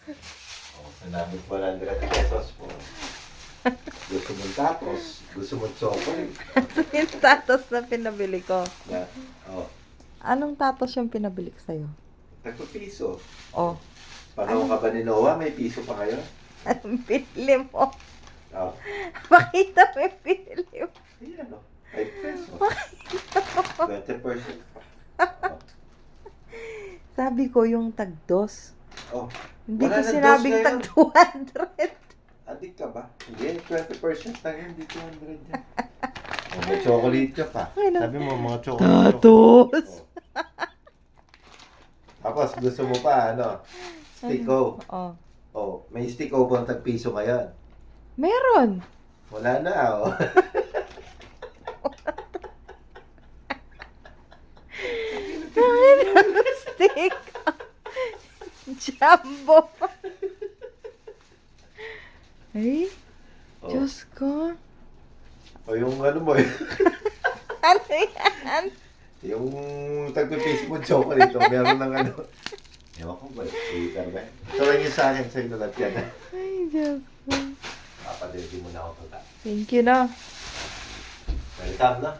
Oh, sanamit 100 pesos po. Gusto mong tapos, gusto mong chocolate. Yung tatos na pinabili ko. Na, oh, Anong tatos yung pinabili ko sa'yo? tagpo-piso. Oh, Panahon ka ba ni Noah? May piso pa ngayon? anong pinili mo? Oh, Pakita mo yung pinili mo. ayan o. 5 pesos. 20%. Oh, Sabi ko yung tagdos. oh. Hindi Wala ko nang sinabing dos tag ngayon. 200. Adik ka ba? Hindi, 20% lang yun. Hindi 200 yan. Oh, may chocolate ka pa. Ay, no. Sabi mo, mga chocolate. Tatos! Oh. Tapos, gusto mo pa, ano? Stick-o. Oh. Oh, may stick-o ba ang tagpiso ngayon? Meron. Wala na, oh. Stick. Jumbo. Ay, Oh. Diyos ko. O yung ano mo, Ano yan? yung tagpipiso mo chocolate, oh, meron ng ano. Ewan ko ba, sweeter ba? Ito lang yung sa akin, sa'yo na lahat yan. Ay, Diyos ko. Papadildi mo na ako ito. Thank you na. Welcome na.